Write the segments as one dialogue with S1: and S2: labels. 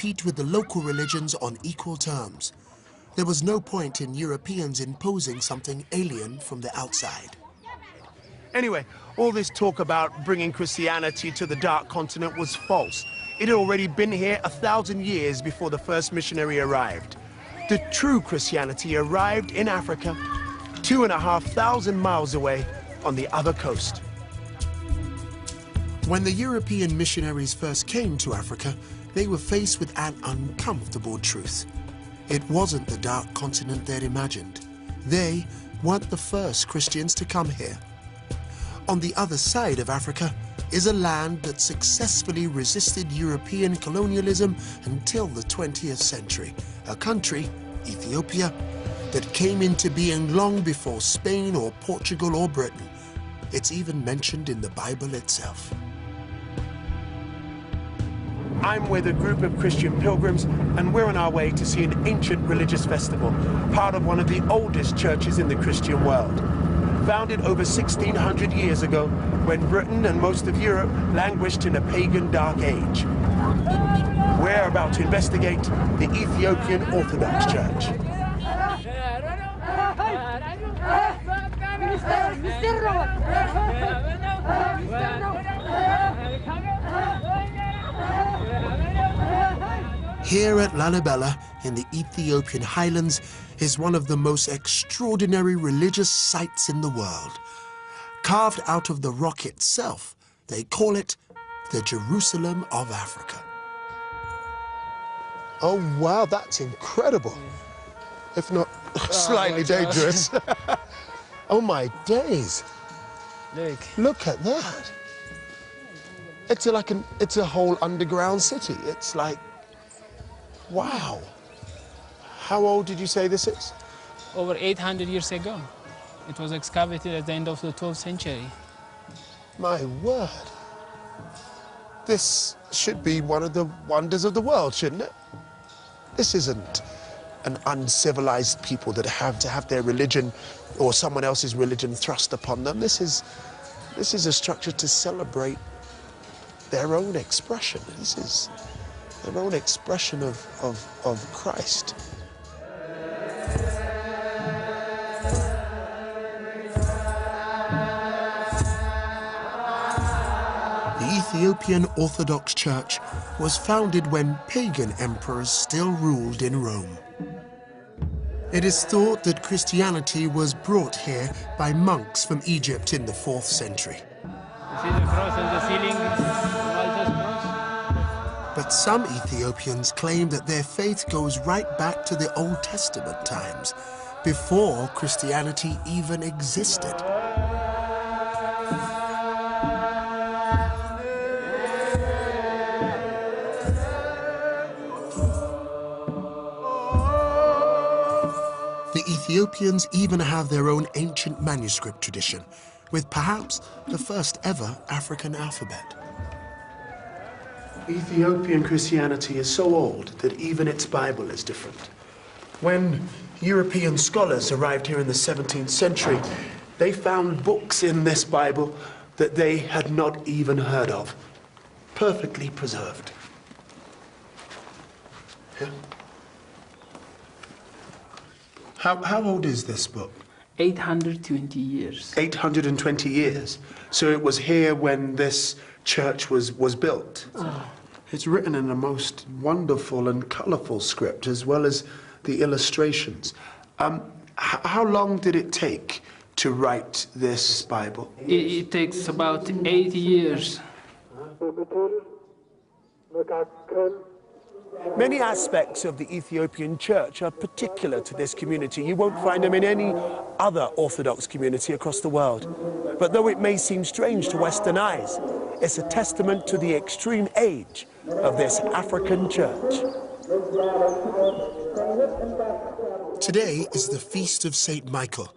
S1: compete with the local religions on equal terms. There was no point in Europeans imposing something alien from the outside.
S2: Anyway, all this talk about bringing Christianity to the Dark Continent was false. It had already been here 1,000 years before the first missionary arrived. The true Christianity arrived in Africa, 2,500 miles away on the other coast.
S1: When the European missionaries first came to Africa, they were faced with an uncomfortable truth. It wasn't the Dark Continent they'd imagined. They weren't the first Christians to come here. On the other side of Africa is a land that successfully resisted European colonialism until the 20th century. A country, Ethiopia, that came into being long before Spain or Portugal or Britain. It's even mentioned in the Bible itself.
S2: I'm with a group of Christian pilgrims, and we're on our way to see an ancient religious festival, part of one of the oldest churches in the Christian world. Founded over 1,600 years ago, when Britain and most of Europe languished in a pagan dark age. We're about to investigate the Ethiopian Orthodox Church.
S1: Here at Lalibela, in the Ethiopian highlands, is one of the most extraordinary religious sites in the world. Carved out of the rock itself, they call it the Jerusalem of Africa. Oh wow, that's incredible. If not slightly dangerous. Oh my days. Look at that. It's a whole underground city. It's like, wow. How old did you say this is?
S3: Over 800 years ago. It was excavated at the end of the 12th century.
S1: My word. This should be one of the wonders of the world, shouldn't it? This isn't an uncivilized people that have to have their religion or someone else's religion thrust upon them. This is a structure to celebrate their own expression. This is their own expression of Christ. The Ethiopian Orthodox Church was founded when pagan emperors still ruled in Rome. It is thought that Christianity was brought here by monks from Egypt in the 4th century.
S3: You see the cross on the ceiling? Malta's cross?
S1: But some Ethiopians claim that their faith goes right back to the Old Testament times, before Christianity even existed. The Ethiopians even have their own ancient manuscript tradition, with perhaps the first ever African alphabet. Ethiopian Christianity is so old that even its Bible is different. When European scholars arrived here in the 17th century, they found books in this Bible that they had not even heard of, perfectly preserved. Yeah. How old is this book?
S3: 820 years.
S1: 820 years. So it was here when this church was built. Oh. It's written in a most wonderful and colorful script, as well as the illustrations. How long did it take to write this Bible?
S3: It takes about 8 years.
S2: Many aspects of the Ethiopian church are particular to this community. You won't find them in any other Orthodox community across the world. But though it may seem strange to Western eyes, it's a testament to the extreme age of this African church. Today is the Feast of St. Michael,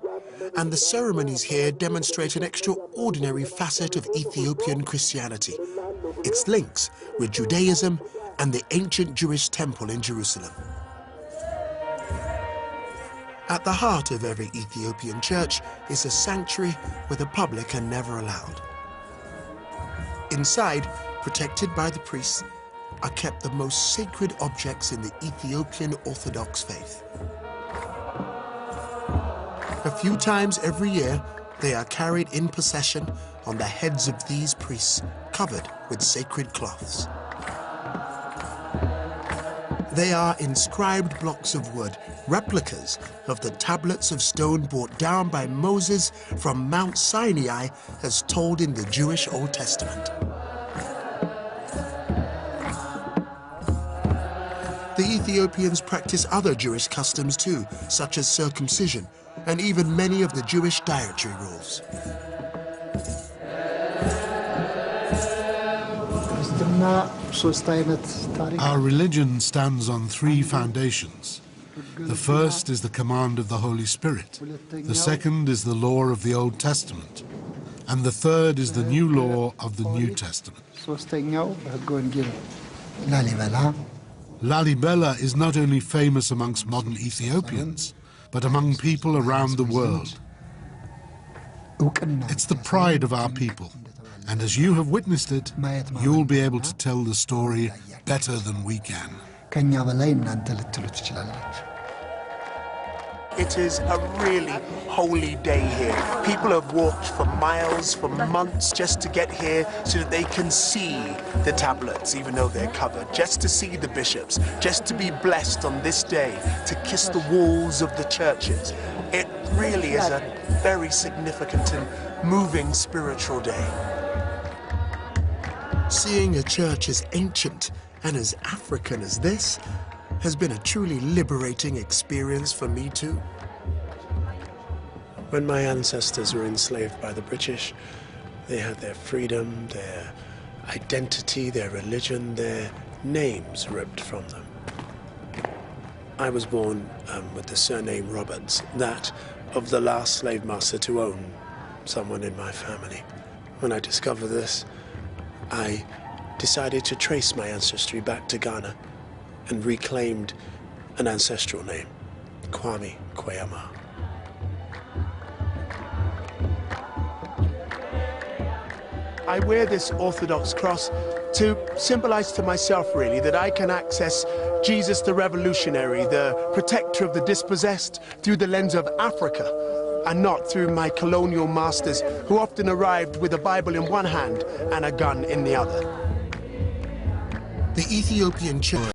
S2: and the ceremonies here demonstrate an extraordinary facet of Ethiopian Christianity, its links with Judaism and the ancient Jewish temple in Jerusalem. At the heart of every Ethiopian church is a sanctuary where the public are never allowed. Inside, protected by the priests,
S1: are kept the most sacred objects in the Ethiopian Orthodox faith. A few times every year, they are carried in procession on the heads of these priests, covered with sacred cloths. They are inscribed blocks of wood, replicas of the tablets of stone brought down by Moses from Mount Sinai as told in the Jewish Old Testament. The Ethiopians practice other Jewish customs too, such as circumcision, and even many of the Jewish dietary rules.
S4: Our religion stands on three foundations. The first is the command of the Holy Spirit. The second is the law of the Old Testament. And the third is the new law of the New Testament. Lalibela is not only famous amongst modern Ethiopians, but among people around the world. It's the pride of our people. And as you have witnessed it, you'll be able to tell the story better than we can.
S2: It is a really holy day here. People have walked for miles, for months, just to get here so that they can see the tablets, even though they're covered, just to see the bishops, just to be blessed on this day, to kiss the walls of the churches. It really is a very significant and moving spiritual day.
S1: Seeing a church as ancient and as African as this has been a truly liberating experience for me too.
S2: When my ancestors were enslaved by the British, they had their freedom, their identity, their religion, their names ripped from them. I was born with the surname Roberts, that of the last slave master to own someone in my family. When I discovered this, I decided to trace my ancestry back to Ghana and reclaimed an ancestral name, Kwame Kweyama. I wear this Orthodox cross to symbolize to myself, really, that I can access Jesus the revolutionary, the protector of the dispossessed, through the lens of Africa, and not through my colonial masters who often arrived with a Bible in one hand and a gun in the other.
S1: The Ethiopian church